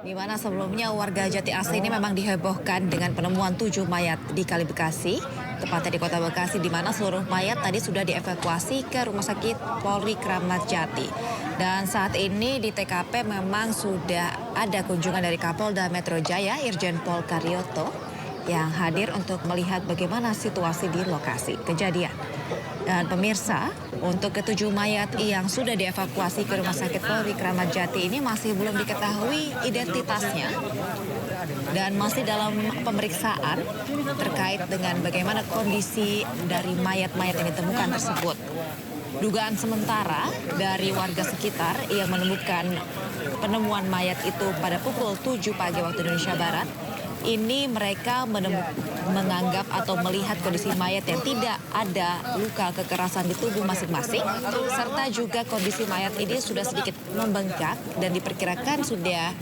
Di mana sebelumnya warga Jati Asih ini memang dihebohkan dengan penemuan 7 mayat di Kali Bekasi, tepatnya di Kota Bekasi, di mana seluruh mayat tadi sudah dievakuasi ke Rumah Sakit Polri Kramat Jati. Dan saat ini di TKP memang sudah ada kunjungan dari Kapolda Metro Jaya, Irjen Pol Karyoto, yang hadir untuk melihat bagaimana situasi di lokasi kejadian. Dan pemirsa, untuk ketujuh mayat yang sudah dievakuasi ke Rumah Sakit Polri Kramat Jati ini masih belum diketahui identitasnya dan masih dalam pemeriksaan terkait dengan bagaimana kondisi dari mayat-mayat yang ditemukan tersebut. Dugaan sementara dari warga sekitar yang menemukan penemuan mayat itu pada pukul 7 pagi waktu Indonesia Barat, ini mereka menganggap atau melihat kondisi mayat yang tidak ada luka kekerasan di tubuh masing-masing, serta juga kondisi mayat ini sudah sedikit membengkak dan diperkirakan sudah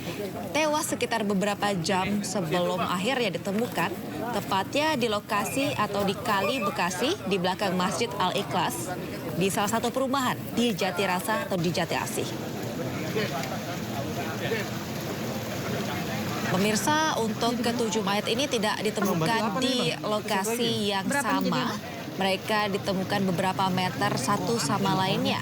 tewas sekitar beberapa jam sebelum akhirnya ditemukan, tepatnya di lokasi atau di Kali Bekasi di belakang Masjid Al-Ikhlas di salah satu perumahan di Jati Rasa atau di Jati Asih. Pemirsa, untuk ketujuh mayat ini tidak ditemukan di lokasi yang sama. Mereka ditemukan beberapa meter satu sama lainnya.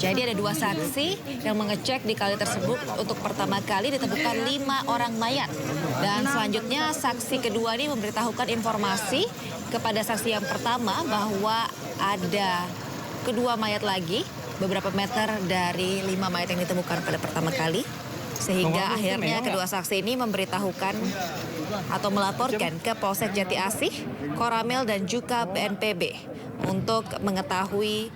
Jadi ada dua saksi yang mengecek di kali tersebut. Untuk pertama kali ditemukan 5 orang mayat. Dan selanjutnya saksi kedua ini memberitahukan informasi kepada saksi yang pertama bahwa ada kedua mayat lagi beberapa meter dari 5 mayat yang ditemukan pada pertama kali. Sehingga akhirnya kedua saksi ini memberitahukan atau melaporkan ke Polsek Jati Asih, Koramil dan juga BNPB untuk mengetahui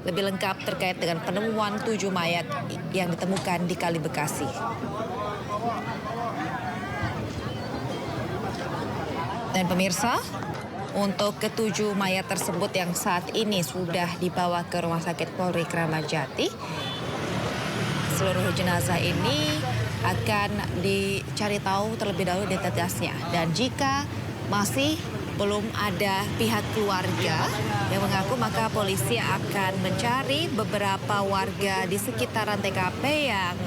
lebih lengkap terkait dengan penemuan 7 mayat yang ditemukan di Kali Bekasi. Dan pemirsa, untuk ketujuh mayat tersebut yang saat ini sudah dibawa ke Rumah Sakit Polri Kramat Jati, seluruh jenazah ini akan dicari tahu terlebih dahulu identitasnya. Dan jika masih belum ada pihak keluarga yang mengaku, maka polisi akan mencari beberapa warga di sekitaran TKP yang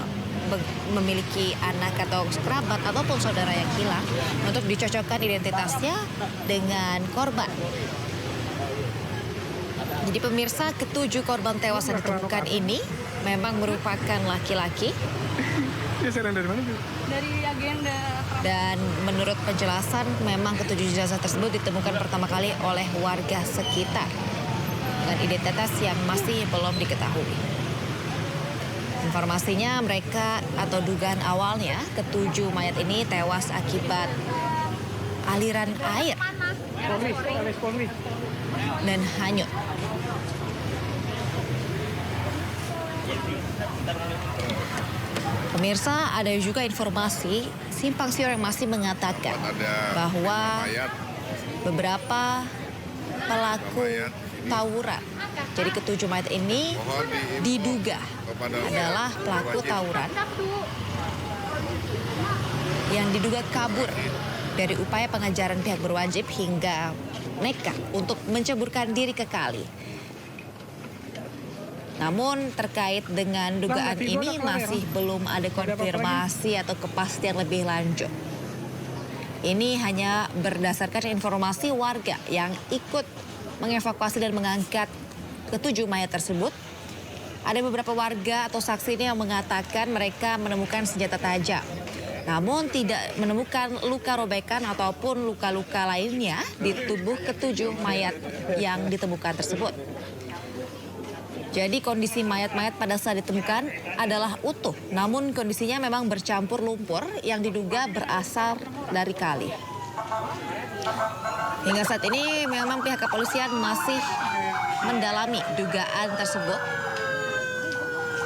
memiliki anak atau kerabat ataupun saudara yang hilang untuk dicocokkan identitasnya dengan korban. Jadi pemirsa, ketujuh korban tewas yang ditemukan ini memang merupakan laki-laki. Dari agenda. Dan menurut penjelasan, memang ketujuh jenazah tersebut ditemukan pertama kali oleh warga sekitar dengan identitas yang masih belum diketahui. Informasinya mereka atau dugaan awalnya ketujuh mayat ini tewas akibat aliran air dan hanyut. Pemirsa, ada juga informasi simpang siur yang masih mengatakan bahwa beberapa pelaku tawuran, jadi ketujuh mayat ini diduga adalah pelaku tawuran yang diduga kabur dari upaya pengejaran pihak berwajib hingga nekat untuk menceburkan diri ke kali. Namun terkait dengan dugaan ini masih belum ada konfirmasi atau kepastian lebih lanjut. Ini hanya berdasarkan informasi warga yang ikut mengevakuasi dan mengangkat ketujuh mayat tersebut. Ada beberapa warga atau saksi ini yang mengatakan mereka menemukan senjata tajam. Namun tidak menemukan luka robekan ataupun luka-luka lainnya di tubuh ketujuh mayat yang ditemukan tersebut. Jadi kondisi mayat-mayat pada saat ditemukan adalah utuh, namun kondisinya memang bercampur lumpur yang diduga berasal dari kali. Hingga saat ini memang pihak kepolisian masih mendalami dugaan tersebut.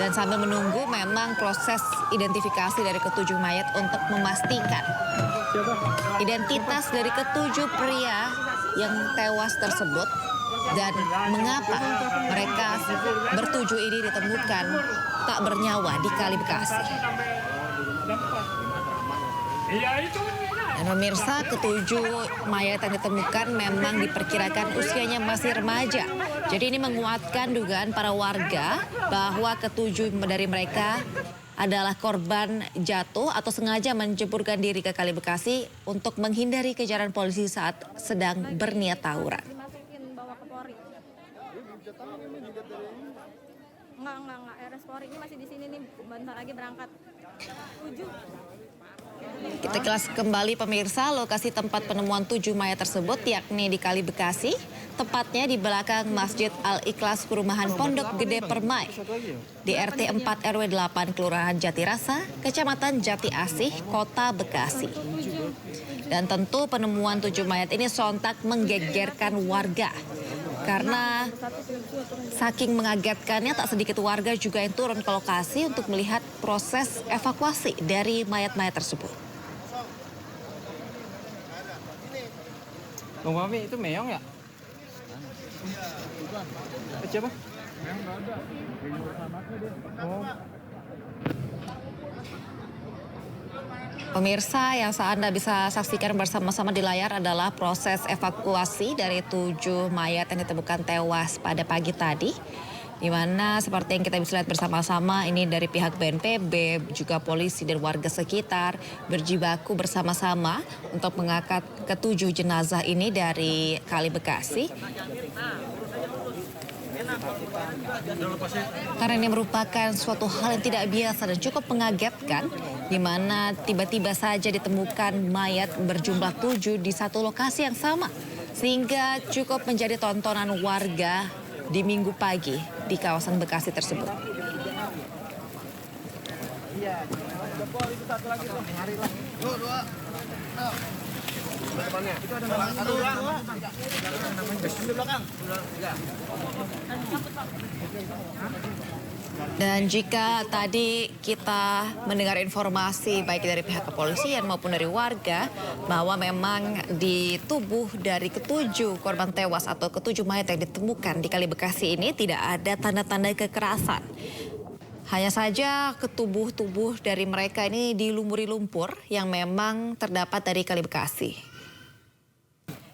Dan sambil menunggu memang proses identifikasi dari ketujuh mayat untuk memastikan identitas dari ketujuh pria yang tewas tersebut dan mengapa mereka bertujuh ini ditemukan tak bernyawa di Kali Bekasi. Dan pemirsa, ketujuh mayat yang ditemukan memang diperkirakan usianya masih remaja. Jadi ini menguatkan dugaan para warga bahwa ketujuh dari mereka adalah korban jatuh atau sengaja menjeburkan diri ke Kali Bekasi untuk menghindari kejaran polisi saat sedang berniat tawuran. Dimasukin bawa ke Polri. Enggak. RS Polri ini masih di sini nih, bentar lagi berangkat. 7. Kita kilas kembali pemirsa lokasi tempat penemuan 7 mayat tersebut yakni di Kali Bekasi, tepatnya di belakang Masjid Al-Ikhlas Perumahan Pondok Gede Permai di RT 4 RW 8 Kelurahan Jatirasa, Kecamatan Jati Asih, Kota Bekasi. Dan tentu penemuan 7 mayat ini sontak menggegerkan warga. Karena saking mengagetkannya tak sedikit warga juga yang turun ke lokasi untuk melihat proses evakuasi dari mayat-mayat tersebut. Bang Mami itu meong ya? Siapa? Meong nggak ada. Oh. Pemirsa, yang Anda bisa saksikan bersama-sama di layar adalah proses evakuasi dari 7 mayat yang ditemukan tewas pada pagi tadi. Di mana seperti yang kita bisa lihat bersama-sama ini dari pihak BNPB, juga polisi dan warga sekitar berjibaku bersama-sama untuk mengangkat ke-7 jenazah ini dari Kali Bekasi. Karena ini merupakan suatu hal yang tidak biasa dan cukup mengagetkan, di mana tiba-tiba saja ditemukan mayat berjumlah 7 di satu lokasi yang sama, sehingga cukup menjadi tontonan warga di Minggu pagi di kawasan Bekasi tersebut. Dan jika tadi kita mendengar informasi baik dari pihak kepolisian maupun dari warga bahwa memang di tubuh dari ke-7 korban tewas atau ke-7 mayat yang ditemukan di Kali Bekasi ini tidak ada tanda-tanda kekerasan. Hanya saja tubuh dari mereka ini dilumuri lumpur yang memang terdapat dari Kali Bekasi.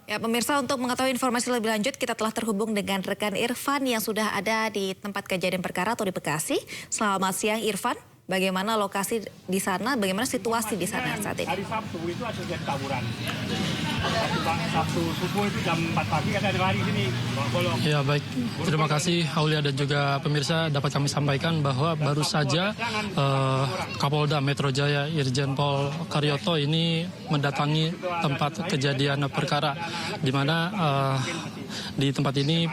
Ya pemirsa, untuk mengetahui informasi lebih lanjut kita telah terhubung dengan rekan Irfan yang sudah ada di tempat kejadian perkara atau di Bekasi. Selamat siang Irfan, bagaimana lokasi di sana, bagaimana situasi di sana saat ini? Hari Sabtu itu ada terjadi tawuran. Sabtu subuh itu jam 4 pagi ada lari sini. Ya baik, terima kasih Aulia dan juga pemirsa, dapat kami sampaikan bahwa baru saja Kapolda Metro Jaya Irjen Pol Karyoto ini mendatangi tempat kejadian perkara, di mana di tempat ini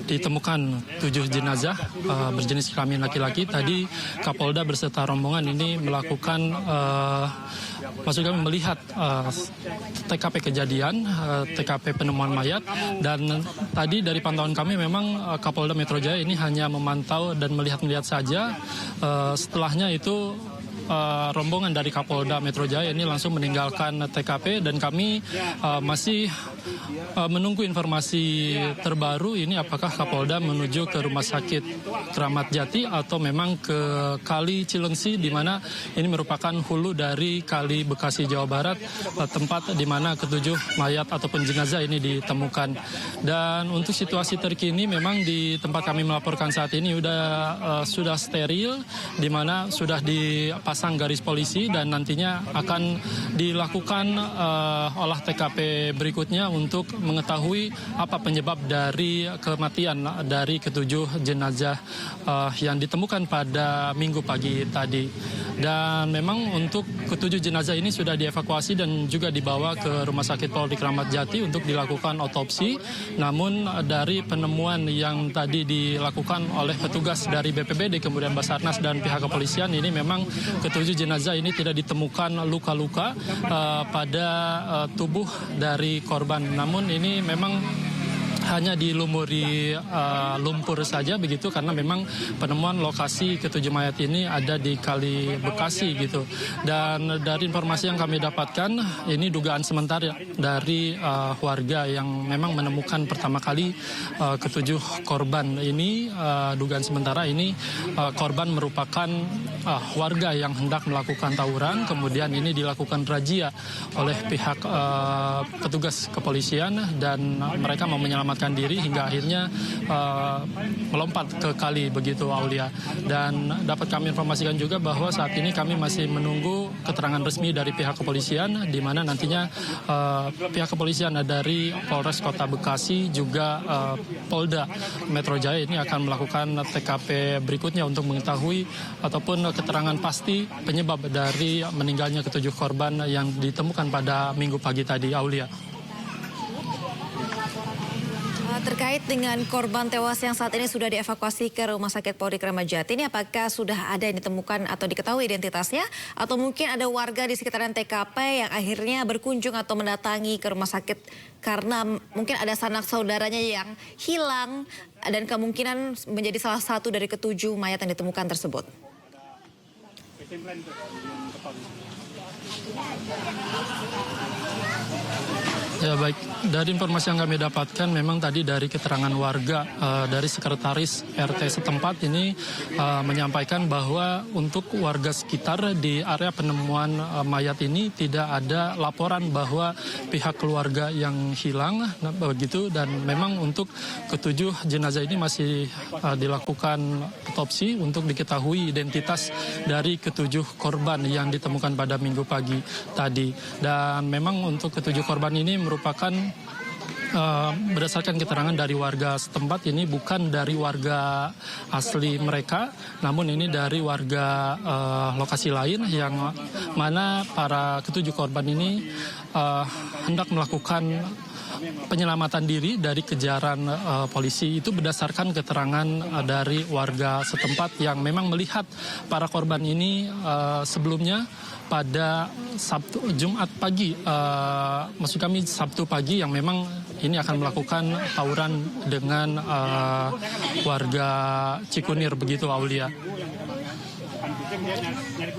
ditemukan 7 jenazah berjenis kelamin laki-laki. Tadi Kapolda beserta rombongan ini melakukan maksud kami melihat TKP kejadian, TKP penemuan mayat, dan tadi dari pantauan kami memang Kapolda Metro Jaya ini hanya memantau dan melihat-lihat saja. Setelahnya itu rombongan dari Kapolda Metro Jaya ini langsung meninggalkan TKP dan kami masih menunggu informasi terbaru ini apakah Kapolda menuju ke Rumah Sakit Kramat Jati atau memang ke Kali Cilengsi, di mana ini merupakan hulu dari Kali Bekasi Jawa Barat, tempat di mana ke-7 mayat ataupun jenazah ini ditemukan. Dan untuk situasi terkini memang di tempat kami melaporkan saat ini sudah steril, di mana sudah dipasang garis polisi dan nantinya akan dilakukan olah TKP berikutnya untuk mengetahui apa penyebab dari kematian dari ke-7 jenazah yang ditemukan pada Minggu pagi tadi. Dan memang untuk ke-7 jenazah ini sudah dievakuasi dan juga dibawa ke Rumah Sakit Polri Kramat Jati untuk dilakukan otopsi. Namun dari penemuan yang tadi dilakukan oleh petugas dari BPBD, kemudian Basarnas dan pihak kepolisian, ini memang ke-7 jenazah ini tidak ditemukan luka-luka pada tubuh dari korban. Namun ini memang hanya dilumuri lumpur saja begitu, karena memang penemuan lokasi ke-7 mayat ini ada di Kali Bekasi gitu. Dan dari informasi yang kami dapatkan, ini dugaan sementara dari warga yang memang menemukan pertama kali ke-7 korban ini. Dugaan sementara ini korban merupakan warga yang hendak melakukan tawuran, kemudian ini dilakukan razia oleh pihak petugas kepolisian dan mereka mau menyelamatkan menyelamatkan diri hingga akhirnya melompat ke kali begitu Aulia. Dan dapat kami informasikan juga bahwa saat ini kami masih menunggu keterangan resmi dari pihak kepolisian, di mana nantinya pihak kepolisian dari Polres Kota Bekasi juga Polda Metro Jaya ini akan melakukan TKP berikutnya untuk mengetahui ataupun keterangan pasti penyebab dari meninggalnya ketujuh korban yang ditemukan pada Minggu pagi tadi, Aulia. Terkait dengan korban tewas yang saat ini sudah dievakuasi ke Rumah Sakit Polri Kramat Jati, ini apakah sudah ada yang ditemukan atau diketahui identitasnya? Atau mungkin ada warga di sekitaran TKP yang akhirnya berkunjung atau mendatangi ke rumah sakit karena mungkin ada sanak saudaranya yang hilang dan kemungkinan menjadi salah satu dari ketujuh mayat yang ditemukan tersebut? Ya baik, dari informasi yang kami dapatkan memang tadi dari keterangan warga dari sekretaris RT setempat ini menyampaikan bahwa untuk warga sekitar di area penemuan mayat ini tidak ada laporan bahwa pihak keluarga yang hilang begitu, dan memang untuk ketujuh jenazah ini masih dilakukan otopsi untuk diketahui identitas dari ketujuh korban yang ditemukan pada Minggu pagi tadi. Dan memang untuk ketujuh korban ini merupakan berdasarkan keterangan dari warga setempat, ini bukan dari warga asli mereka, namun ini dari warga lokasi lain yang mana para ketujuh korban ini hendak melakukan penyelamatan diri dari kejaran polisi. Itu berdasarkan keterangan dari warga setempat yang memang melihat para korban ini sebelumnya pada Jumat pagi, maksud kami Sabtu pagi, yang memang ini akan melakukan tawuran dengan warga Cikunir begitu, Aulia.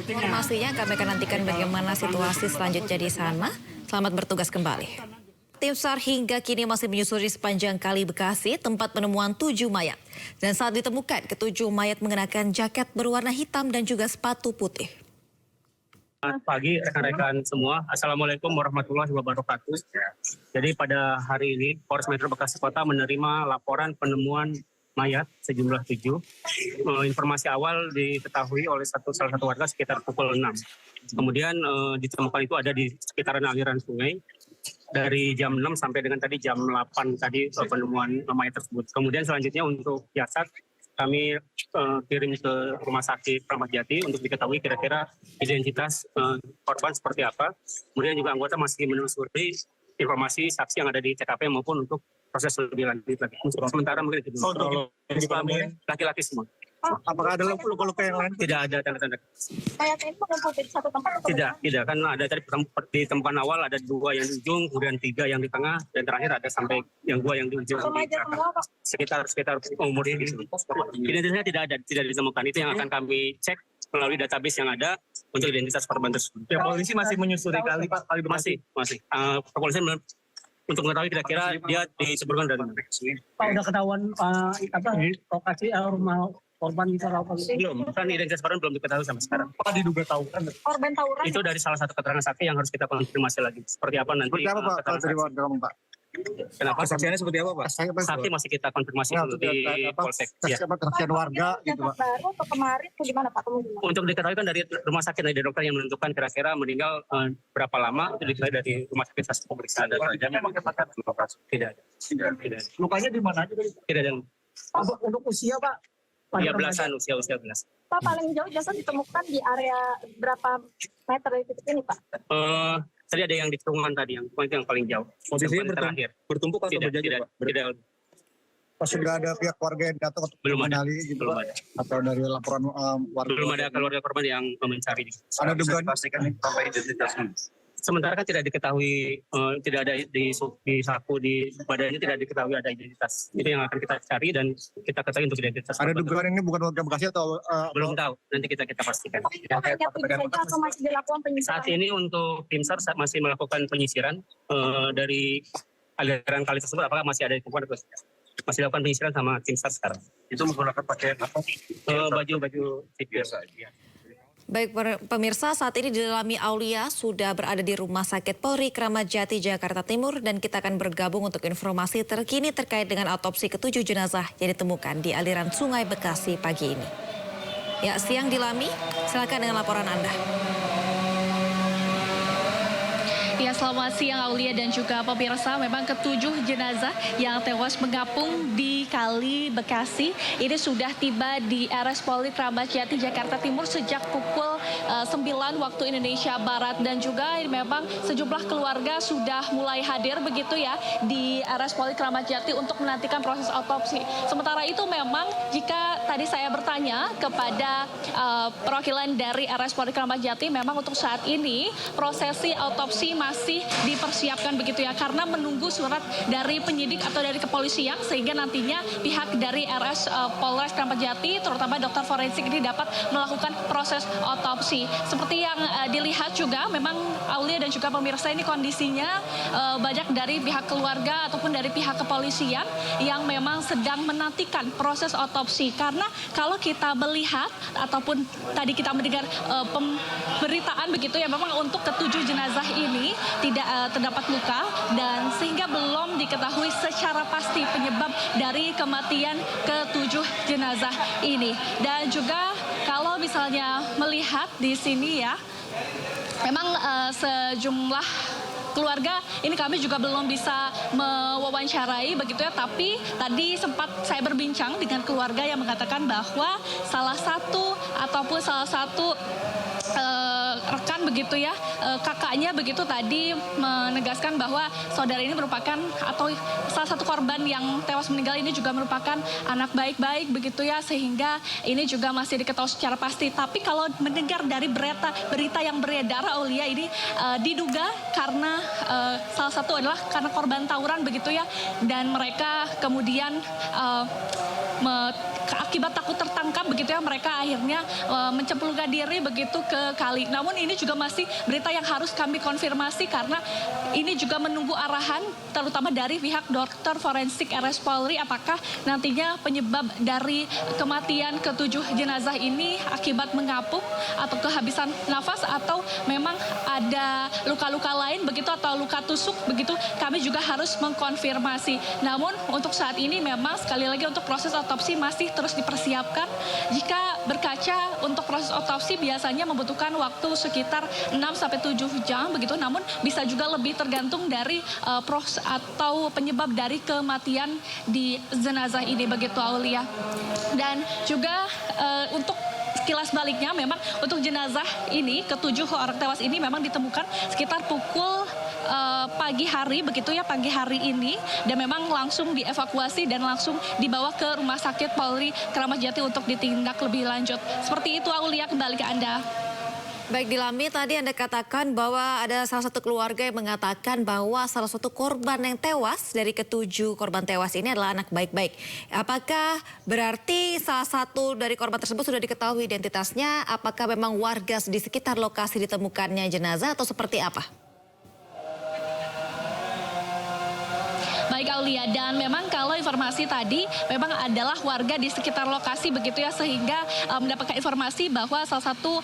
Informasinya kami akan nantikan bagaimana situasi selanjutnya di sana. Selamat bertugas kembali. Tim SAR hingga kini masih menyusuri sepanjang Kali Bekasi tempat penemuan 7 mayat. Dan saat ditemukan, ketujuh mayat mengenakan jaket berwarna hitam dan juga sepatu putih. Selamat pagi rekan-rekan semua. Assalamualaikum warahmatullahi wabarakatuh. Jadi pada hari ini Polres Metro Bekasi Kota menerima laporan penemuan mayat sejumlah 7. Informasi awal diketahui oleh salah satu warga sekitar pukul 6. Kemudian ditemukan itu ada di sekitaran aliran sungai dari jam 6 sampai dengan tadi jam 8 tadi penemuan mayat tersebut. Kemudian selanjutnya untuk jasad kami kirim ke Rumah Sakit Kramat Jati untuk diketahui kira-kira identitas korban seperti apa. Kemudian juga anggota masih menelusuri informasi saksi yang ada di TKP maupun untuk proses lebih lanjut lagi. Sementara mungkin itu dulu. Laki-laki semua. Apakah ada luka-luka yang lain? Tidak ada tanda-tanda. Mayatnya itu mengumpul di satu tempat atau Tidak. Kan ada tadi ditemukan awal ada 2 yang di ujung, kemudian 3 yang di tengah, dan terakhir ada sampai yang 2 yang di ujung. remaja semua, Pak? Sekitar umur ini. Identitasnya tidak ditemukan. Itu yang akan kami cek melalui database yang ada untuk identitas korban tersebut. Ya, polisi masih menyusuri kali Bekasi. Masih. Kepolisian untuk mengetahui kira-kira dia disebutkan dari mana. Pak, udah ketahuan lokasi rumah korban kita Belum, kan identitas korban belum diketahui sampai sekarang. Apa diduga tauran? Korban tawuran. Itu dari salah satu keterangan saksi yang harus kita konfirmasi lagi. Seperti apa nanti? Seperti apa Pak? keterangan Dari saksi. warga kamu Pak? Kenapa? Kesaksiannya seperti apa Pak? Saksi masih kita konfirmasi dulu di Polsek. Ya. Kesaksian warga gitu Pak? Baru atau kemarin itu gimana Pak? Untuk diketahui kan dari rumah sakit, dari dokter yang menentukan kira-kira meninggal berapa lama, itu diketahui dari rumah sakit hasil pemeriksaan. Tidak ada. Lukanya di mana aja tadi? Tidak ada. untuk usia Pak. Ya belasan, usia belasan. Pak, paling jauh jasad ditemukan di area berapa meter dari titik ini Pak? Tadi ada yang di terowongan tadi, yang paling jauh. Posisinya Yang paling terakhir. bertumpuk atau berjajar Pak? Tidak. Pas sudah ada pihak warga yang datang untuk Belum ada. mengenali gitu Belum Pak? ada. Atau dari laporan warga? Belum ada keluarga korban yang mencari. Ada dugaan sampai identitasnya. Sementara kan tidak diketahui, tidak ada di saku di badannya tidak diketahui ada identitas. Itu yang akan kita cari dan kita ketahui untuk identitas. ada dugaan ini bukan warga Bekasi atau Belum tahu, nanti kita pastikan. Hanya 7 saja atau masih dilakukan penyisiran? Saat ini untuk tim SAR masih melakukan penyisiran dari aliran kali tersebut, apakah masih ada ditemukan atau tidak. Masih dilakukan penyisiran sama tim SAR sekarang. Itu menggunakan pakaian apa? Baju sipil. Baik pemirsa, saat ini Dilami Aulia sudah berada di Rumah Sakit Polri Kramat Jati, Jakarta Timur, dan kita akan bergabung untuk informasi terkini terkait dengan autopsi ke-7 jenazah yang ditemukan di aliran Sungai Bekasi pagi ini. Ya, siang Dilami, silakan dengan laporan Anda. Ya, selamat siang Aulia dan juga pemirsa. Memang ke-7 jenazah yang tewas mengapung di Kali Bekasi ini sudah tiba di RS Polri Kramat Jati, Jakarta Timur sejak pukul 9 waktu Indonesia Barat, dan juga memang sejumlah keluarga sudah mulai hadir begitu ya di RS Polri Kramat Jati untuk menantikan proses autopsi. Sementara itu memang jika tadi saya bertanya kepada perwakilan dari RS Polri Kramat Jati, memang untuk saat ini prosesi autopsi masih dipersiapkan begitu ya, karena menunggu surat dari penyidik atau dari kepolisian sehingga nantinya pihak dari RS Polres Kramat Jati terutama dokter forensik ini dapat melakukan proses otopsi. Seperti yang dilihat juga memang Aulia dan juga pemirsa, ini kondisinya banyak dari pihak keluarga ataupun dari pihak kepolisian yang memang sedang menantikan proses otopsi, karena kalau kita melihat ataupun tadi kita mendengar pemberitaan begitu ya, memang untuk ke-7 jenazah ini tidak terdapat luka dan sehingga belum diketahui secara pasti penyebab dari kematian ke-7 jenazah ini. Dan juga kalau misalnya melihat di sini ya, memang sejumlah keluarga ini kami juga belum bisa mewawancarai begitu ya, tapi tadi sempat saya berbincang dengan keluarga yang mengatakan bahwa salah satu rekan begitu ya, kakaknya begitu tadi menegaskan bahwa saudara ini merupakan atau salah satu korban yang tewas meninggal ini juga merupakan anak baik-baik begitu ya, sehingga ini juga masih diketahui secara pasti. Tapi kalau mendengar dari berita yang beredar Aulia, ini diduga karena salah satu adalah karena korban tawuran begitu ya, dan mereka kemudian akibat takut tertangkap begitu ya, mereka akhirnya mencemplungkan diri begitu ke kali. Namun ini juga masih berita yang harus kami konfirmasi karena ini juga menunggu arahan terutama dari pihak dokter forensik RS Polri, apakah nantinya penyebab dari kematian ke-7 jenazah ini akibat mengapung atau kehabisan nafas atau memang ada luka-luka lain begitu atau luka tusuk begitu, kami juga harus mengkonfirmasi. Namun untuk saat ini memang sekali lagi untuk proses otopsi masih terus dipersiapkan. Jika berkaca untuk proses otopsi biasanya membutuhkan waktu sekitar 6-7 jam begitu, namun bisa juga lebih tergantung dari proses atau penyebab dari kematian di jenazah ini begitu Aulia. Dan juga untuk kilas baliknya memang untuk jenazah ini ke-7 orang tewas ini memang ditemukan sekitar pukul pagi hari begitu ya, pagi hari ini, dan memang langsung dievakuasi dan langsung dibawa ke Rumah Sakit Polri Kramat Jati untuk ditindak lebih lanjut. Seperti itu Aulia, kembali ke Anda. Baik Dilami, tadi Anda katakan bahwa ada salah satu keluarga yang mengatakan bahwa salah satu korban yang tewas dari ke-7 korban tewas ini adalah anak baik-baik. Apakah berarti salah satu dari korban tersebut sudah diketahui identitasnya? Apakah memang warga di sekitar lokasi ditemukannya jenazah atau seperti apa? Baik Aulia, dan memang kalau informasi tadi memang adalah warga di sekitar lokasi begitu ya, sehingga mendapatkan informasi bahwa salah satu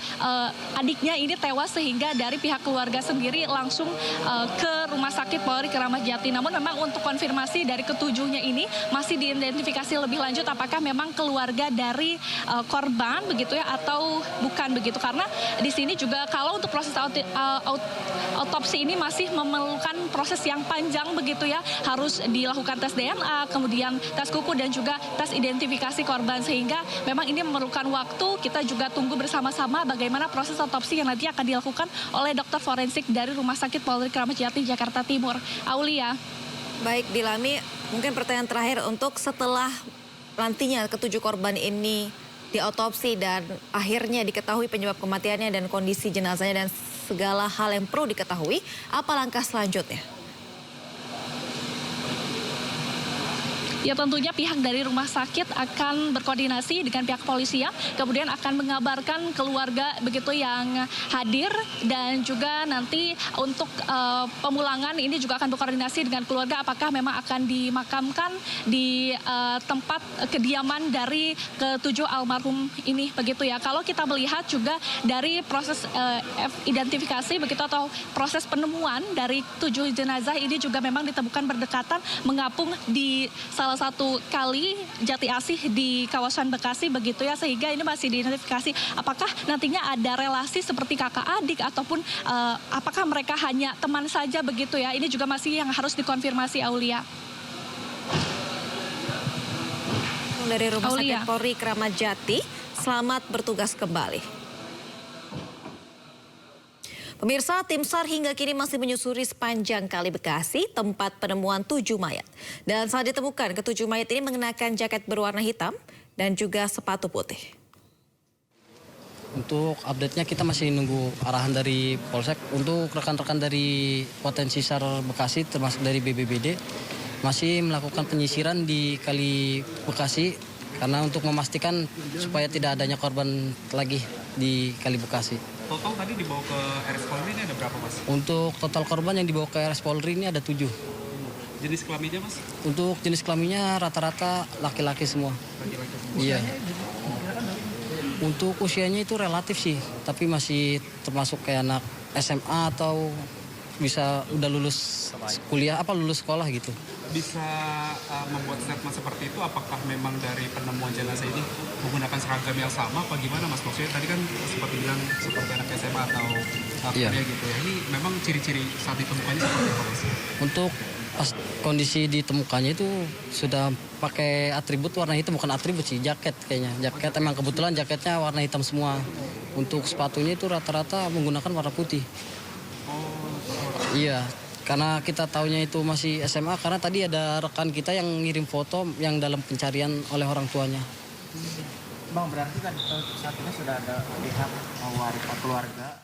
adiknya ini tewas sehingga dari pihak keluarga sendiri langsung ke Rumah Sakit Polri Kramat Jati. Namun memang untuk konfirmasi dari ke-7-nya ini masih diidentifikasi lebih lanjut apakah memang keluarga dari korban begitu ya atau bukan begitu, karena di sini juga kalau untuk proses autopsi ini masih memerlukan proses yang panjang begitu ya, harus dilakukan tes DNA, kemudian tes kuku dan juga tes identifikasi korban, sehingga memang ini memerlukan waktu. Kita juga tunggu bersama-sama bagaimana proses autopsi yang nanti akan dilakukan oleh dokter forensik dari Rumah Sakit Polri Kramat Jati, Jakarta Timur. Aulia. Baik Dilami, mungkin pertanyaan terakhir untuk setelah nantinya ke-7 korban ini diautopsi dan akhirnya diketahui penyebab kematiannya dan kondisi jenazahnya dan segala hal yang perlu diketahui, apa langkah selanjutnya? Ya tentunya pihak dari rumah sakit akan berkoordinasi dengan pihak kepolisian, kemudian akan mengabarkan keluarga begitu yang hadir, dan juga nanti untuk pemulangan ini juga akan berkoordinasi dengan keluarga apakah memang akan dimakamkan di tempat kediaman dari ketujuh almarhum ini begitu ya. Kalau kita melihat juga dari proses identifikasi begitu atau proses penemuan dari 7 jenazah ini juga memang ditemukan berdekatan mengapung di salah satu kali Jati Asih di kawasan Bekasi begitu ya, sehingga ini masih diidentifikasi apakah nantinya ada relasi seperti kakak adik ataupun apakah mereka hanya teman saja begitu ya. Ini juga masih yang harus dikonfirmasi, Aulia. Dari Rumah Sakit Polri Kramat Jati, selamat bertugas kembali. Pemirsa, tim SAR hingga kini masih menyusuri sepanjang Kali Bekasi, tempat penemuan 7 mayat. Dan saat ditemukan, ke-7 mayat ini mengenakan jaket berwarna hitam dan juga sepatu putih. Untuk update-nya kita masih nunggu arahan dari Polsek. Untuk rekan-rekan dari potensi SAR Bekasi termasuk dari BBBD masih melakukan penyisiran di Kali Bekasi karena untuk memastikan supaya tidak adanya korban lagi di Kali Bekasi. Total tadi dibawa ke RS Polri ini ada berapa, Mas? Untuk total korban yang dibawa ke RS Polri ini ada 7. Jenis kelaminnya, Mas? Untuk jenis kelaminnya rata-rata laki-laki semua. Laki-laki semua. Iya. Untuk usianya itu relatif sih, tapi masih termasuk kayak anak SMA atau bisa udah lulus kuliah lulus sekolah gitu. Bisa membuat statement seperti itu, apakah memang dari penemuan jenazah ini menggunakan seragam yang sama apa gimana, Mas? Maksudnya tadi kan seperti bilang seperti anak SMA atau kuliah gitu ya. Ini memang ciri-ciri saat ditemukannya seperti apa, Mas? Untuk pas kondisi ditemukannya itu sudah pakai atribut warna hitam, bukan atribut sih, jaket kayaknya. Jaket emang kebetulan jaketnya warna hitam semua. Untuk sepatunya itu rata-rata menggunakan warna putih. Iya, karena kita taunya itu masih SMA karena tadi ada rekan kita yang ngirim foto yang dalam pencarian oleh orang tuanya. Bang, berarti kan saat ini sudah ada pihak keluarga.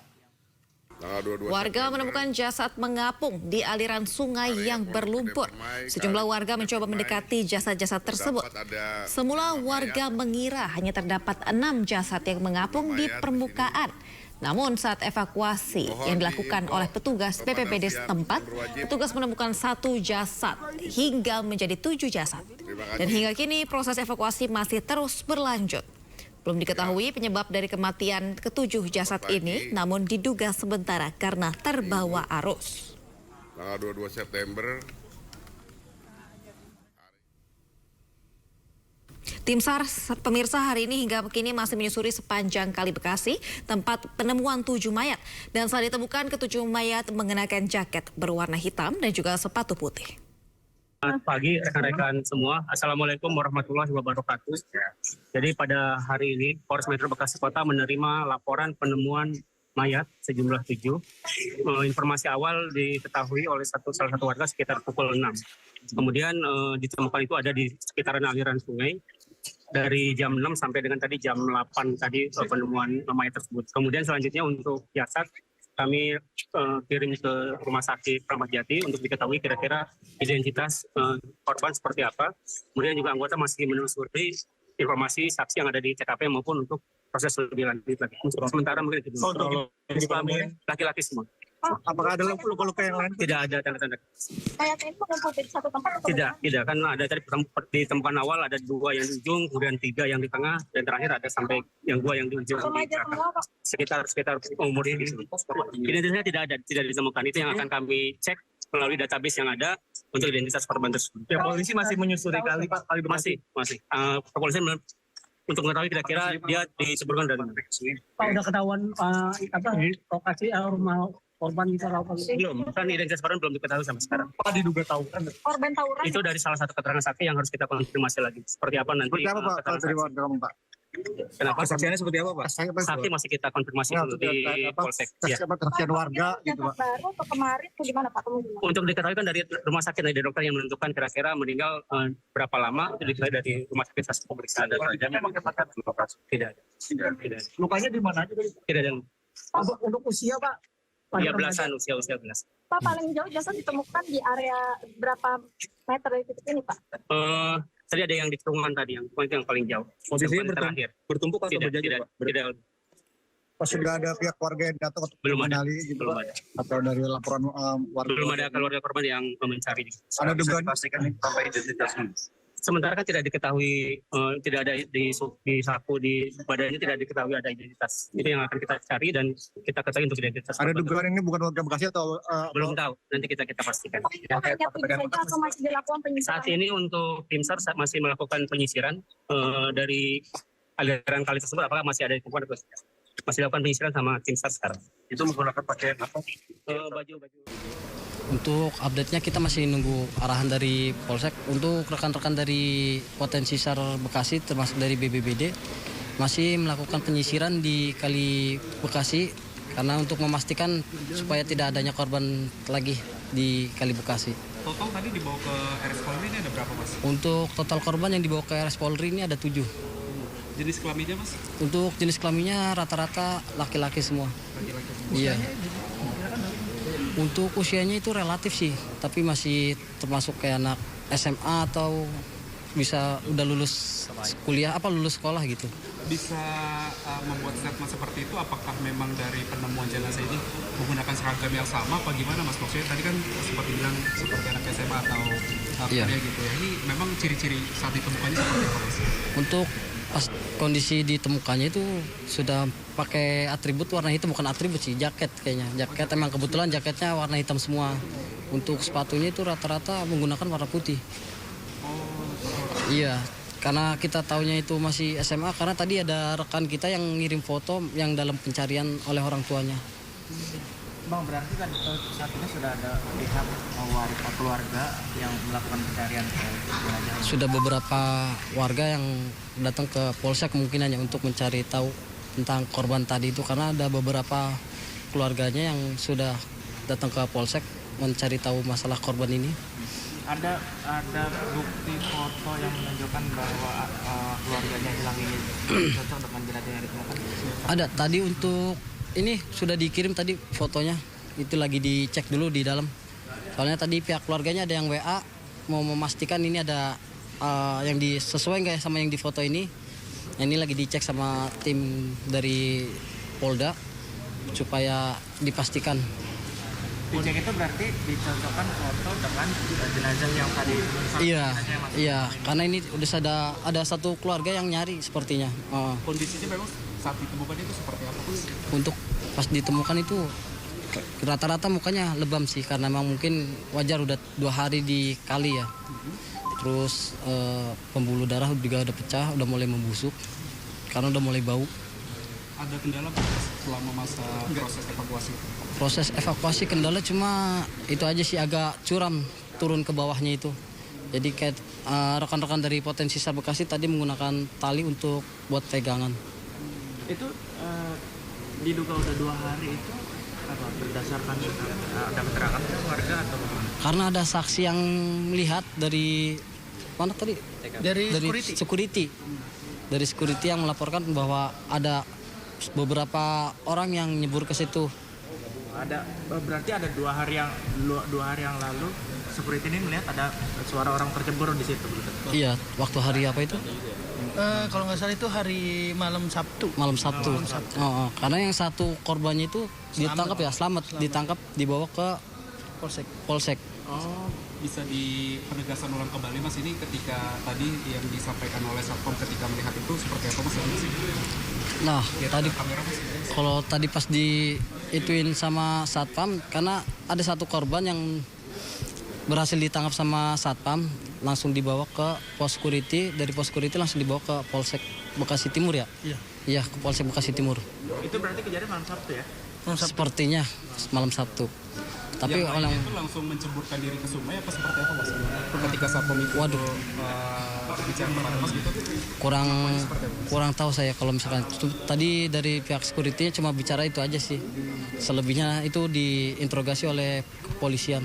Warga menemukan jasad mengapung di aliran sungai yang berlumpur. Sejumlah warga mencoba mendekati jasad-jasad tersebut. Semula warga mengira hanya terdapat 6 jasad yang mengapung di permukaan. Namun saat evakuasi yang dilakukan oleh petugas BPBD setempat, petugas menemukan 1 jasad hingga menjadi 7 jasad. Dan hingga kini proses evakuasi masih terus berlanjut. Belum diketahui penyebab dari kematian ke-7 jasad ini, namun diduga sementara karena terbawa arus. Tanggal 22 September. Tim SAR pemirsa hari ini hingga kini masih menyusuri sepanjang Kali Bekasi, tempat penemuan 7 mayat. Dan saat ditemukan ke-7 mayat mengenakan jaket berwarna hitam dan juga sepatu putih. Selamat pagi rekan-rekan semua. Assalamualaikum warahmatullahi wabarakatuh. Jadi pada hari ini Polres Metro Bekasi Kota menerima laporan penemuan mayat sejumlah 7. Informasi awal diketahui oleh salah satu warga sekitar pukul 6. Kemudian ditemukan itu ada di sekitaran aliran sungai dari jam 6 sampai dengan tadi jam 8 tadi penemuan mayat tersebut. Kemudian selanjutnya untuk jasad kami kirim ke Rumah Sakit Kramat Jati untuk diketahui kira-kira identitas korban seperti apa. Kemudian juga anggota masih menelusuri informasi saksi yang ada di TKP maupun untuk proses lebih lanjut lagi. Sementara mungkin itu dulu. Laki-laki semua. Apakah ada luka-luka yang lain? Tidak ada tanda-tanda. Mayatnya itu mengumpul di satu tempat? Tidak. Kan ada tadi ditemukan awal ada 2 yang di ujung, kemudian 3 yang di tengah, dan terakhir ada sampai yang 2 yang di ujung. Sekitar umur ini. Identitasnya tidak ditemukan. Itu yang akan kami cek melalui database yang ada untuk identitas korban tersebut. Ya, polisi masih menyusuri Kali Bekasi. Masih. Kepolisian untuk mengetahui kira-kira dia disebutkan dari mana. Pak, udah ketahuan lokasi rumah korban gitu? Belum, kan identitas korban belum diketahui sampai sekarang. Apa diduga tawuran? Korban tawuran? Itu dari salah satu keterangan saksi yang harus kita konfirmasi lagi. Seperti apa nanti? Seperti apa Pak? Dari warga Pak? Kenapa? Kesaksiannya seperti apa Pak? Saksi masih kita konfirmasi dulu di Polsek. Kesaksian warga gitu Pak. Baru atau kemarin atau gimana Pak? Untuk diketahui kan dari rumah sakit, dari dokter yang menentukan kira-kira meninggal berapa lama, itu diketahui dari rumah sakit hasil pemeriksaan. Tidak. Lukanya di mana aja? Tidak ada. Untuk usia Pak? Iya belasan, usia belas. Pak, paling jauh jasad ditemukan di area berapa meter dari titik ini, Pak? Tadi ada yang di kerumunan tadi, yang paling jauh. Posisinya bertumpuk atau Tidak, berjajar, Pak? tidak. Pas sudah ada pihak warga yang datang untuk Belum ada. mengenali gitu, Belum Pak? ada. Atau dari laporan warga? Belum ada keluarga korban yang mencari. Ada dugaan Pastikan sampai identitasnya. Sementara kan tidak diketahui, tidak ada di saku di badannya tidak diketahui ada identitas. Itu yang akan kita cari dan kita ketahui untuk identitas. Ada dugaan ini bukan warga Bekasi atau Belum tahu, nanti kita pastikan. Hanya saja atau masih dilakukan penyisiran? Saat ini untuk tim SAR masih melakukan penyisiran dari aliran kali tersebut, apakah masih ada ditemukan? Masih dilakukan penyisiran sama tim SAR sekarang. Itu menggunakan pakaian apa? Baju. Untuk update-nya kita masih nunggu arahan dari Polsek. Untuk rekan-rekan dari potensi SAR Bekasi termasuk dari BBBD masih melakukan penyisiran di Kali Bekasi karena untuk memastikan supaya tidak adanya korban lagi di Kali Bekasi. Total tadi dibawa ke RS Polri ini ada berapa, Mas? Untuk total korban yang dibawa ke RS Polri ini ada 7. Jenis kelaminnya, Mas? Untuk jenis kelaminnya rata-rata laki-laki semua. Laki-laki. Iya. Untuk usianya itu relatif sih, tapi masih termasuk kayak anak SMA atau bisa udah lulus kuliah lulus sekolah gitu. Bisa membuat statement seperti itu, apakah memang dari penemuan jenazah ini menggunakan seragam yang sama apa gimana, Mas? Maksudnya tadi kan seperti bilang seperti anak SMA atau kuliah gitu ya. Ini memang ciri-ciri saat ditemukannya seperti apa, Mas? Untuk pas kondisi ditemukannya itu sudah pakai atribut warna hitam, bukan atribut sih, jaket kayaknya. Jaket emang kebetulan jaketnya warna hitam semua. Untuk sepatunya itu rata-rata menggunakan warna putih. Iya, karena kita taunya itu masih SMA karena tadi ada rekan kita yang ngirim foto yang dalam pencarian oleh orang tuanya. Bang, berarti kan saat ini sudah ada pihak keluarga yang melakukan pencarian ke jenazah. Sudah beberapa warga yang datang ke Polsek kemungkinannya untuk mencari tahu tentang korban tadi itu karena ada beberapa keluarganya yang sudah datang ke Polsek mencari tahu masalah korban ini. Ada bukti foto yang menunjukkan bahwa keluarganya hilang ini cocok dengan jenazah yang ditemukan? Ada tadi untuk ini sudah dikirim tadi fotonya, itu lagi dicek dulu di dalam. Soalnya tadi pihak keluarganya ada yang WA mau memastikan ini ada yang sesuai nggak ya sama yang di foto ini. Ini lagi dicek sama tim dari Polda supaya dipastikan. Dicek itu berarti dicocokkan foto dengan jenazah yang tadi. Iya, karena ini udah ada satu keluarga yang nyari sepertinya. Kondisinya memang saat ditemukan itu seperti apa, Mas? Untuk pas ditemukan itu rata-rata mukanya lebam sih karena memang mungkin wajar udah 2 hari di kali ya. Terus pembuluh darah juga udah pecah, udah mulai membusuk karena udah mulai bau. Ada kendala selama masa proses evakuasi? Proses evakuasi kendala cuma itu aja sih, agak curam turun ke bawahnya itu. Jadi kayak rekan-rekan dari potensi SAR Bekasi tadi menggunakan tali untuk buat pegangan. Itu diduga udah 2 hari itu apa berdasarkan ada keterangan warga atau bagaimana? Karena ada saksi yang melihat dari mana tadi? Dari security. Dari security yang melaporkan bahwa ada beberapa orang yang nyebur ke situ. Berarti ada 2 hari yang lalu security ini melihat ada suara orang tercebur di situ. Iya, waktu hari apa itu? Kalau nggak salah itu hari malam Sabtu. Malam Sabtu. Karena yang satu korbannya itu ditangkap ya, selamat. Ditangkap dibawa ke Polsek. Oh, bisa dipenegasan ulang kembali, Mas, ini ketika tadi yang disampaikan oleh Satpam ketika melihat itu seperti apa, Mas? Nah, tadi kalau tadi pas diituin sama Satpam karena ada satu korban yang berhasil ditangkap sama Satpam, langsung dibawa ke pos security, dari pos security langsung dibawa ke Polsek Bekasi Timur ya? Iya, ke Polsek Bekasi Timur. Itu berarti kejadian malam Sabtu ya? Sepertinya malam Sabtu. Tapi yang lainnya itu langsung menceburkan diri ke sungai apa seperti apa, Mas? Ketika Satpam itu bicara kepada Mas gitu? Kurang tahu saya kalau misalkan tadi dari pihak security cuma bicara itu aja sih. Selebihnya itu diinterogasi oleh kepolisian.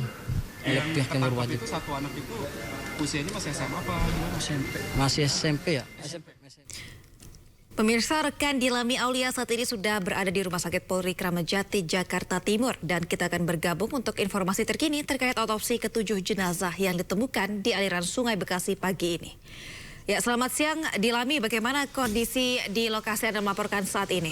Oleh pihak yang berwajib. Itu satu anak itu usianya masih SMA apa gimana? Masih SMP ya? Pemirsa, rekan Dilami Aulia saat ini sudah berada di Rumah Sakit Polri Kramat Jati, Jakarta Timur. Dan kita akan bergabung untuk informasi terkini terkait otopsi ke-7 jenazah yang ditemukan di aliran Sungai Bekasi pagi ini. Ya, selamat siang Dilami, bagaimana kondisi di lokasi Anda melaporkan saat ini?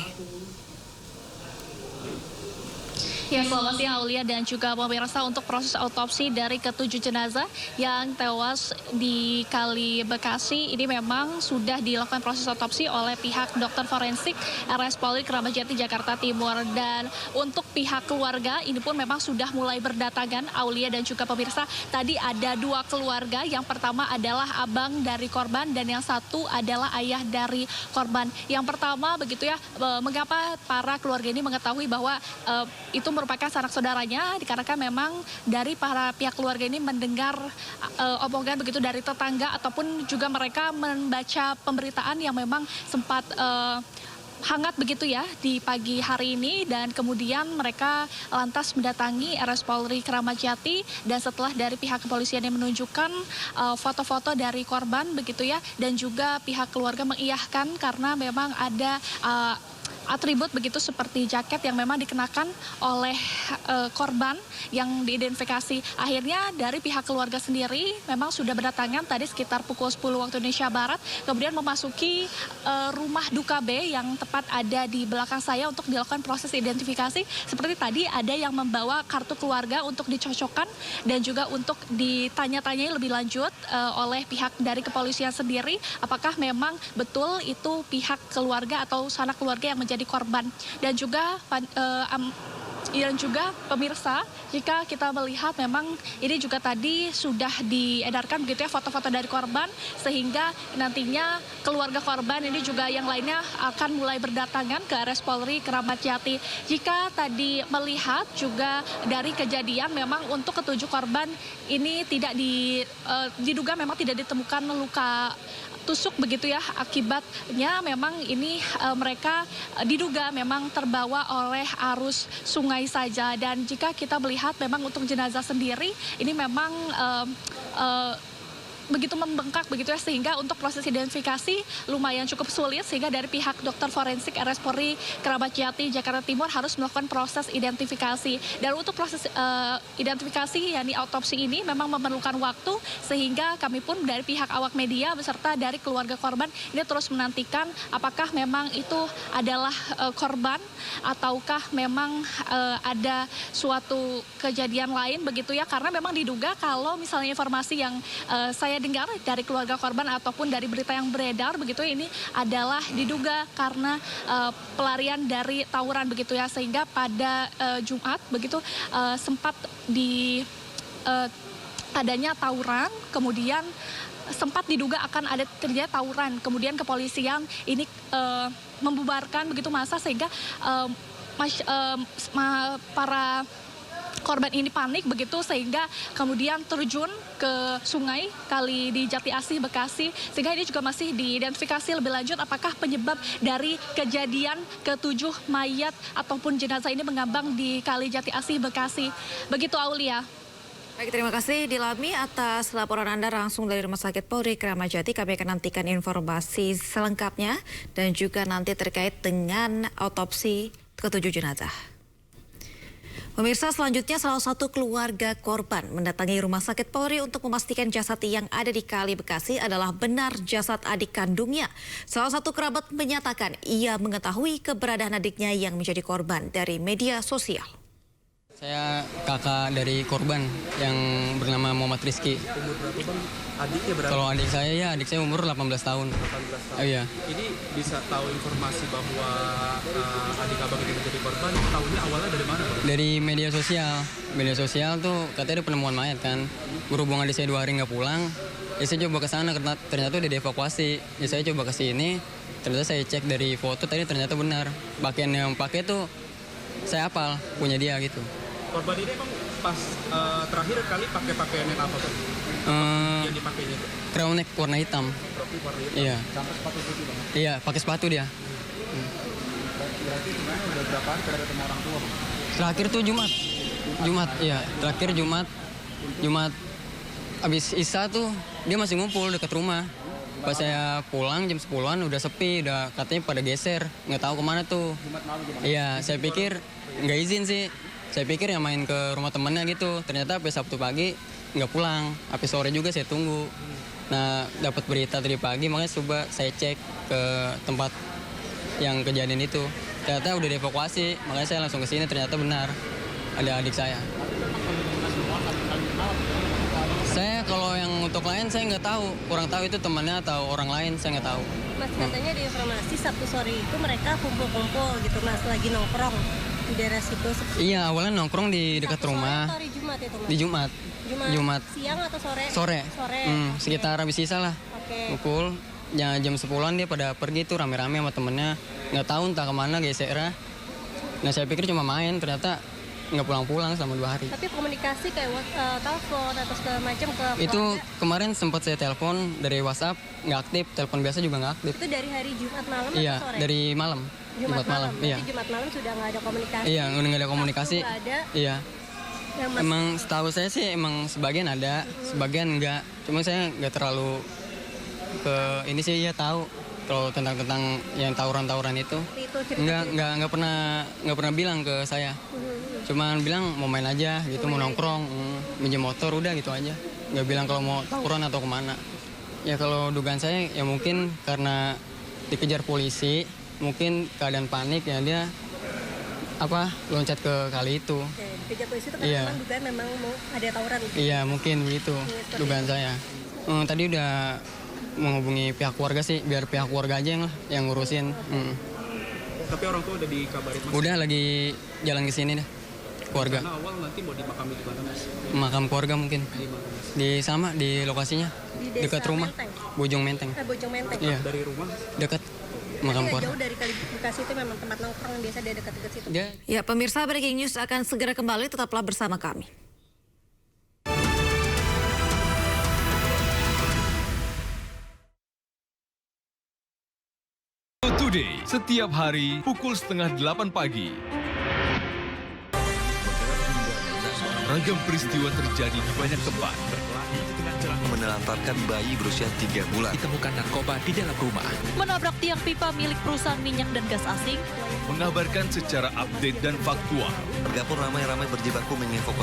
Ya, selamat siang Aulia dan juga pemirsa. Untuk proses otopsi dari ke-7 jenazah yang tewas di Kali Bekasi ini memang sudah dilakukan proses otopsi oleh pihak dokter forensik RS Polri Kramat Jati, Jakarta Timur. Dan untuk pihak keluarga ini pun memang sudah mulai berdatangan, Aulia dan juga pemirsa. Tadi ada 2 keluarga, yang pertama adalah abang dari korban dan yang satu adalah ayah dari korban. Yang pertama begitu ya, mengapa para keluarga ini mengetahui bahwa itu merupakan sanak saudaranya, dikarenakan memang dari para pihak keluarga ini mendengar omongan begitu dari tetangga ataupun juga mereka membaca pemberitaan yang memang sempat hangat begitu ya di pagi hari ini, dan kemudian mereka lantas mendatangi RS Polri Kramat Jati. Dan setelah dari pihak kepolisian yang menunjukkan foto-foto dari korban begitu ya, dan juga pihak keluarga mengiyahkan karena memang ada atribut begitu seperti jaket yang memang dikenakan oleh korban yang diidentifikasi. Akhirnya dari pihak keluarga sendiri memang sudah berdatangan tadi sekitar pukul 10 waktu Indonesia Barat, kemudian memasuki rumah duka B yang tepat ada di belakang saya untuk dilakukan proses identifikasi. Seperti tadi ada yang membawa kartu keluarga untuk dicocokkan dan juga untuk ditanya-tanyai lebih lanjut oleh pihak dari kepolisian sendiri, apakah memang betul itu pihak keluarga atau sanak keluarga yang menjadi korban. Dan juga pemirsa, jika kita melihat memang ini juga tadi sudah diedarkan begitu ya foto-foto dari korban, sehingga nantinya keluarga korban ini juga yang lainnya akan mulai berdatangan ke RS Polri Kramat Jati. Jika tadi melihat juga dari kejadian memang untuk ke-7 korban ini tidak diduga memang tidak ditemukan luka tusuk begitu ya, akibatnya memang ini mereka diduga memang terbawa oleh arus sungai saja. Dan jika kita melihat memang untuk jenazah sendiri ini memang begitu membengkak begitu ya, sehingga untuk proses identifikasi lumayan cukup sulit, sehingga dari pihak dokter forensik RS Polri Kramat Jati Jakarta Timur harus melakukan proses identifikasi. Dan untuk proses identifikasi yakni autopsi ini memang memerlukan waktu, sehingga kami pun dari pihak awak media beserta dari keluarga korban ini terus menantikan apakah memang itu adalah korban ataukah memang ada suatu kejadian lain begitu ya, karena memang diduga kalau misalnya informasi yang saya dengar dari keluarga korban ataupun dari berita yang beredar begitu ini adalah diduga karena pelarian dari tawuran begitu ya, sehingga pada Jumat begitu sempat adanya tawuran, kemudian sempat diduga akan ada terjadi tawuran, kemudian kepolisian ini membubarkan begitu massa, sehingga para korban ini panik begitu, sehingga kemudian terjun ke sungai Kali di Jati Asih Bekasi, sehingga ini juga masih diidentifikasi lebih lanjut apakah penyebab dari kejadian ke-7 mayat ataupun jenazah ini mengambang di Kali Jati Asih Bekasi. Begitu Aulia. Baik, terima kasih Dilami atas laporan Anda langsung dari Rumah Sakit Polri Kramat Jati. Kami akan nantikan informasi selengkapnya dan juga nanti terkait dengan otopsi ke-7 jenazah. Pemirsa, selanjutnya salah satu keluarga korban mendatangi Rumah Sakit Polri untuk memastikan jasad yang ada di Kali Bekasi adalah benar jasad adik kandungnya. Salah satu kerabat menyatakan ia mengetahui keberadaan adiknya yang menjadi korban dari media sosial. Saya kakak dari korban yang bernama Muhammad Rizky. Umur berapa Bang? Adiknya berapa? Kalau adik saya umur 18 tahun. 18 tahun. Oh, iya. Ini bisa tahu informasi bahwa adik abang ini menjadi korban, tahunya awalnya dari mana Bang? Dari media sosial. Media sosial tuh katanya ada penemuan mayat kan. Berhubung adik saya 2 hari nggak pulang, ya saya coba ke sana, ternyata udah dievakuasi. Ya saya coba ke sini, ternyata saya cek dari foto tadi ternyata benar. Pakaian yang pakai tuh saya hafal, punya dia gitu. Korban ini emang pas terakhir kali pakai pakaian yang apa Bang? Yang dipakainya itu? Crown neck warna hitam. Warna hitam? Iya. Sampai sepatu putih Bang? Iya, pakai sepatu dia. Berarti sebenarnya udah berapa hari tidak ketemu orang tua Bang? Terakhir tuh Jumat, iya. Terakhir Jumat abis Isya tuh dia masih ngumpul dekat rumah. Pas saya pulang jam 10-an udah sepi, udah katanya pada geser, nggak tahu kemana tuh. Iya, saya pikir nggak izin sih. Saya pikir ya main ke rumah temennya gitu. Ternyata sampai Sabtu pagi nggak pulang. Sampai sore juga saya tunggu. Nah, dapat berita tadi pagi, makanya coba saya cek ke tempat yang kejadian itu. Ternyata udah dievakuasi, makanya saya langsung ke sini. Ternyata benar ada adik saya. Saya kalau yang untuk lain saya nggak tahu, kurang tahu itu temannya atau orang lain, saya nggak tahu. Mas, katanya di informasi Sabtu sore itu mereka kumpul-kumpul gitu, Mas, lagi nongkrong di daerah situ. Iya, awalnya nongkrong di dekat Sabtu rumah. sore atau hari Jumat itu, Mas? Di Jumat. Siang atau sore? Sore. Oke. Sekitar habis sisa lah. Oke. Pukul jam 10-an dia pada pergi tuh rame-rame sama temennya. Nggak tahu entah kemana geser. Nah, saya pikir cuma main, ternyata nggak pulang-pulang selama 2 hari. Tapi komunikasi kayak telepon atau segala macam ke Itu keluarga, kemarin sempat saya telepon dari WhatsApp, nggak aktif. Telepon biasa juga nggak aktif. itu dari hari Jumat malam Iya, atau sore? dari malam. Jumat malam. Iya. Berarti Jumat malam sudah nggak ada komunikasi. Iya, udah nggak ada komunikasi. Sabtu nggak ada. Iya. Yang Mas, Emang setahu saya sih emang sebagian ada, sebagian enggak. Cuma saya nggak terlalu ke ini sih ya tahu kalau tentang yang tawuran itu. itu cerita. Nggak pernah bilang ke saya. Cuman bilang mau main aja gitu, mau nongkrong, minjem motor udah gitu aja. Nggak bilang kalau mau tawuran atau kemana. Ya kalau dugaan saya ya mungkin karena dikejar polisi, mungkin keadaan panik ya dia loncat ke kali itu. Oke, dikejar polisi itu kan Iya. memang dugaan memang mau ada tawuran. Iya mungkin begitu dugaan saya. Tadi udah menghubungi pihak keluarga sih, biar pihak keluarga aja yang ngurusin. Tapi orang tua udah dikabarin, Mas? Udah lagi jalan ke sini dah, keluarga. Karena awal nanti mau dimakami di mana, Mas? Makam keluarga mungkin. Di mana, Mas? Di lokasinya, Di desa dekat rumah, Menteng? Bojong Menteng. Bojong Menteng. Iya. Dari rumah? Dekat Tapi makam nggak keluarga. jauh dari Kali Bekasi itu memang tempat nongkrong yang biasa dia dekat-dekat situ. Ya, pemirsa, Breaking News akan segera kembali, tetaplah bersama kami. Today, setiap hari pukul 7:30 pagi. Ragam peristiwa terjadi di banyak tempat. Menelantarkan bayi berusia 3 bulan. Ditemukan narkoba di dalam rumah. Menabrak tiang pipa milik perusahaan minyak dan gas asing. Mengabarkan secara update dan faktual. Warga pun ramai-ramai berjibaku mengevakuasi